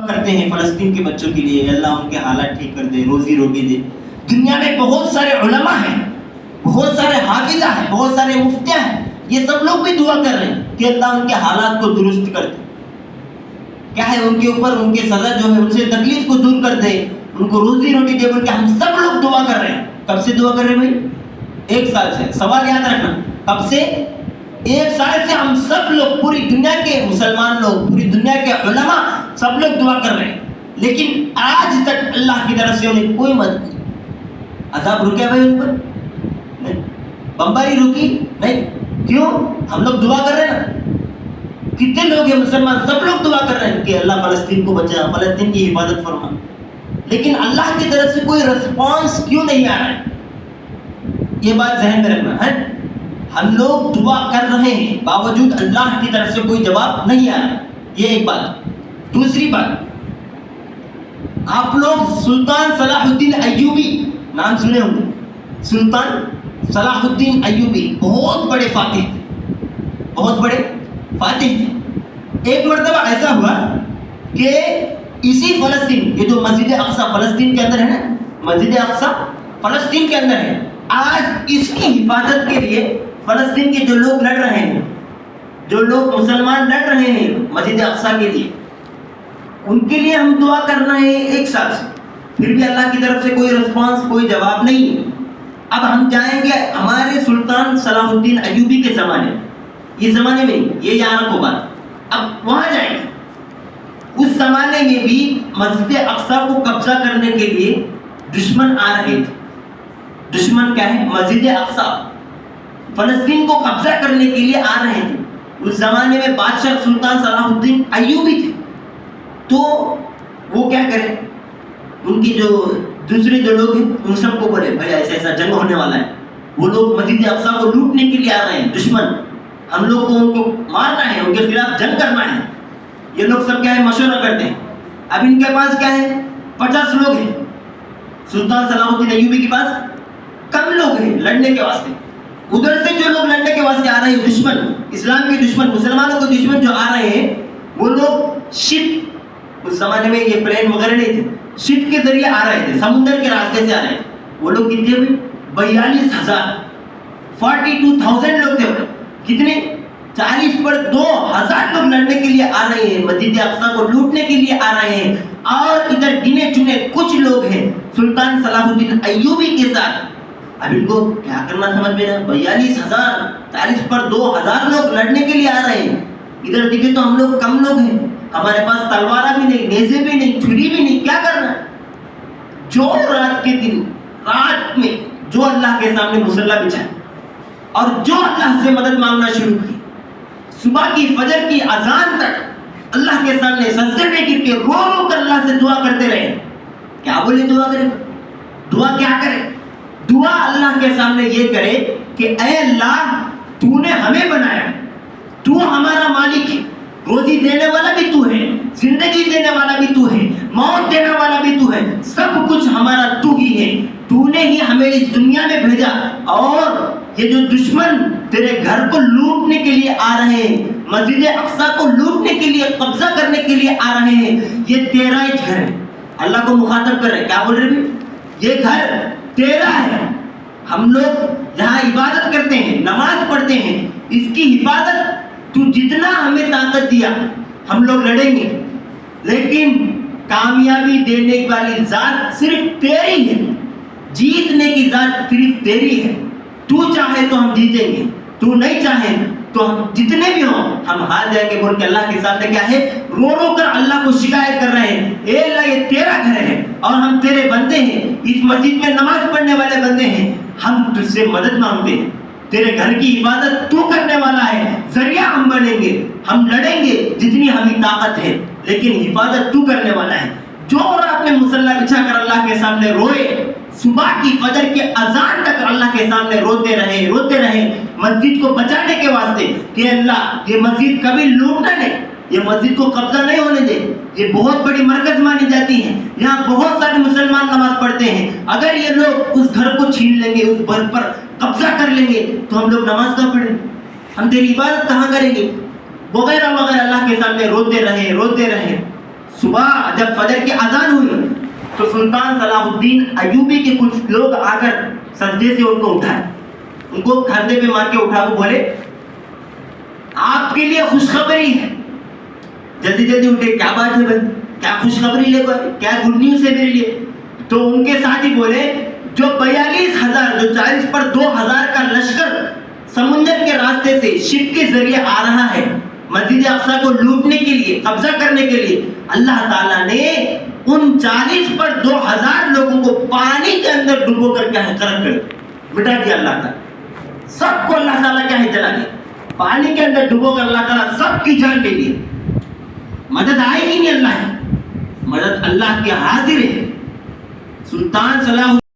کرتے ہیں فلسطین کے بچوں کے لیے، اللہ ان کے حالات ٹھیک کر دے، روزی روٹی دے۔ دنیا میں بہت سارے علماء ہیں، بہت سارے حافظہ ہیں، بہت سارے مفتیاں ہیں، یہ سب لوگ بھی دعا کر رہے ہیں کہ اللہ ان کے حالات کو درست کر دے، کیا ہے ان کے اوپر ان کی سزا جو ہے ان سے تکلیف کو دور کر دے، ان کو روزی روٹی دے بول کے ہم سب لوگ دعا کر رہے ہیں۔ کب سے دعا کر رہے ہیں بھائی؟ 1 سال سے۔ سوال یاد رکھنا، کب سے؟ 1 سال سے ہم سب لوگ، پوری دنیا کے مسلمان لوگ، پوری دنیا کے علماء سب لوگ دعا کر رہے ہیں، لیکن آج تک اللہ کی طرف سے انہیں کوئی مدد نہیں۔ عذاب رکے بھائی ان پر؟ نہیں۔ بمباری رکی؟ نہیں۔ کیوں؟ ہم لوگ دعا کر رہے ہیں نا۔ کتنے لوگ ہیں مسلمان، سب لوگ دعا کر رہے ہیں کہ اللہ فلسطین کو بچا، فلسطین کی حفاظت فرما، لیکن اللہ کی طرف سے کوئی رسپانس کیوں نہیں آ رہا ہے؟ یہ بات ذہن میں رکھنا ہے۔ ہم لوگ دعا کر رہے ہیں، باوجود اللہ کی طرف سے کوئی جواب نہیں آ رہا، یہ ایک بات۔ دوسری بات، آپ لوگ سلطان صلاح الدین ایوبی نام سنے ہوں گے۔ سلطان صلاح الدین ایوبی بہت بڑے فاتح تھے، بہت بڑے فاتح تھے۔ ایک مرتبہ ایسا ہوا کہ اسی فلسطین، یہ جو مسجد اقصی فلسطین کے اندر ہے نا، مسجد اقصی فلسطین کے اندر ہے، آج اس کی حفاظت کے لیے فلسطین کے جو لوگ لڑ رہے ہیں، جو لوگ مسلمان لڑ رہے ہیں مسجد اقصی کے لیے، ان کے لیے ہم دعا کر رہے ہیں 1 سال سے، پھر بھی اللہ کی طرف سے کوئی رسپانس، کوئی جواب نہیں۔ اب ہم جائیں گے ہمارے سلطان صلاح الدین ایوبی کے زمانے میں، یہ زمانے میں یہ یاد رکھو بات، اب وہاں جائیں گے۔ اس زمانے میں بھی مسجد اقصی کو قبضہ کرنے کے لیے دشمن آ رہے تھے۔ دشمن کیا ہے؟ مسجد اقصی، فلسطین کو قبضہ کرنے کے لیے آ رہے تھے۔ اس زمانے میں بادشاہ سلطان صلاح الدین ایوبی تھے، تو وہ کیا کریں، ان کی جو دوسرے جو لوگ ہیں ان سب کو بولے بھائی ایسا ایسا جنگ ہونے والا ہے، وہ لوگ مسجد اقصی کو لوٹنے کے لیے آ رہے ہیں، دشمن، ہم لوگ کو ان کو مارنا ہے، ان کے خلاف جنگ کرنا ہے۔ یہ لوگ سب کیا ہے؟ مشورہ کرتے ہیں۔ اب ان کے پاس کیا ہے؟ 50 لوگ ہیں، سلطان صلاح الدین ایوبی کے پاس کم لوگ ہیں لڑنے کے واسطے۔ ادھر سے جو لوگ لڑنے کے واسطے آ رہے ہیں، دشمن، اسلام کے دشمن، مسلمانوں کے دشمن جو آ رہے ہیں، وہ لوگ شپ، اس زمانے میں یہ پلین وغیرہ نہیں تھے، شپ کے ذریعے آ رہے تھے، سمندر کے راستے سے آ رہے تھے۔ وہ لوگ کتنے ہوئے؟ 42,000، 42,000 لوگ تھے۔ کتنے؟ 40 پر 2,000 لوگ لڑنے کے لیے آ رہے ہیں، مسجد اقصی کو لوٹنے کے لیے آ رہے ہیں، اور ادھر گنے چنے کچھ لوگ ہیں سلطان صلاح الدین ایوبی کے ساتھ۔ اب ان کو کیا کرنا سمجھ میں نہ، 42,000، 40 پر 2,000 لوگ لڑنے کے لیے آ رہے ہیں، ادھر دیکھے تو ہم لوگ کم لوگ ہیں، ہمارے پاس تلوارہ بھی نہیں، نیزے بھی نہیں، چھری بھی نہیں، کیا کرنا ہے؟ جو رات کے دن، رات میں جو اللہ کے سامنے مصلی بچھائے اور جو اللہ سے مدد مانگنا شروع کی، صبح کی فجر کی اذان تک اللہ کے سامنے سجدے میں گر کے رو رو کر اللہ سے دعا کرتے رہے۔ کیا بولے دعا کرے؟ دعا کیا کرے؟ دعا اللہ کے سامنے یہ کرے کہ اے اللہ، تو نے ہمیں بنایا، تو ہمارا مالک ہے، روزی دینے والا بھی تو ہے، زندگی دینے والا بھی تو ہے، موت دینے والا بھی تو ہے، سب کچھ ہمارا تو ہی ہے، تو نے ہی ہمیں اس دنیا میں بھیجا، اور یہ جو دشمن تیرے گھر کو لوٹنے کے لیے آ رہے ہیں، مسجد اقصی کو لوٹنے کے لیے، قبضہ کرنے کے لیے آ رہے ہیں، یہ تیرا ہی گھر ہے۔ اللہ کو مخاطب کر رہے، کیا بول رہے بھی؟ یہ گھر تیرا ہے، ہم لوگ یہاں عبادت کرتے ہیں، نماز پڑھتے ہیں، اس کی حفاظت تو جتنا ہمیں طاقت دیا ہم لوگ لڑیں گے، لیکن کامیابی دینے والی ذات صرف تیری ہے، جیتنے کی ذات صرف تیری ہے، تو چاہے تو ہم جیتیں گے، تو نہیں چاہے تو ہم جتنے بھی ہوں ہم ہار جائیں گے، بول کے اللہ کے سامنے کیا ہے؟ رو رو کر اللہ کو شکایت کر رہے ہیں، اے اللہ یہ تیرا گھر ہے اور ہم تیرے بندے ہیں، اس مسجد میں نماز پڑھنے والے بندے ہیں، ہم تجھ سے مدد مانگتے ہیں، تیرے گھر کی حفاظت تو کرنے والا ہے، ذریعہ ہم بنیں گے، ہم لڑیں گے جتنی ہمیں طاقت ہے، لیکن حفاظت تو کرنے والا ہے۔ جو رات میں مصلی بچھا کر اللہ کے سامنے روئے، صبح کی فجر کے اذان تک اللہ کے سامنے روتے رہے مسجد کو بچانے کے واسطے کہ اللہ یہ مسجد کبھی لوٹنا نہیں، یہ مسجد کو قبضہ نہیں ہونے دے، یہ بہت بڑی مرکز مانی جاتی ہے، یہاں بہت سارے مسلمان نماز پڑھتے ہیں، اگر یہ لوگ اس گھر کو چھین لیں گے، اس گھر پر قبضہ کر لیں گے تو ہم لوگ نماز کہاں پڑھیں گے، ہم تیری عبادت کہاں کریں گے، وغیرہ وغیرہ۔ اللہ کے سامنے روتے رہے۔ صبح جب فجر کی اذان ہوئی تو سلطان صلاح الدین ایوبی کے کچھ لوگ آ کر سجدے سے ان کو اٹھائے, ان کو کھاتے پہ مار کے اٹھا کو بولے آپ کے لیے خوشخبری ہے. جلدی جلدی اٹھے, کیا بات ہے بھائی, کیا خوشخبری لے کر, کیا گڈ نیوز ہے میرے لیے؟ تو ان کے ساتھی بولے جو 42,000 جو 40 پر 2,000 کا لشکر سمندر کے راستے سے شپ کے ذریعے آ رہا ہے مسجد اقصیٰ کو لوٹنے کے لیے, قبضہ کرنے کے لیے, اللہ تعالیٰ نے ان 40 پر 2,000 لوگوں کو پانی کے اندر ڈبو کر کے غرق کر مٹا دیا. اللہ تعالیٰ سب کو اللہ تعالیٰ کیا ہے جلا دیا, پانی کے اندر ڈبو کر اللہ تعالیٰ سب کی جان لے لی. مدد آئے گی نہیں, اللہ ہے مدد, اللہ کی حاضر ہے. سلطان صلاح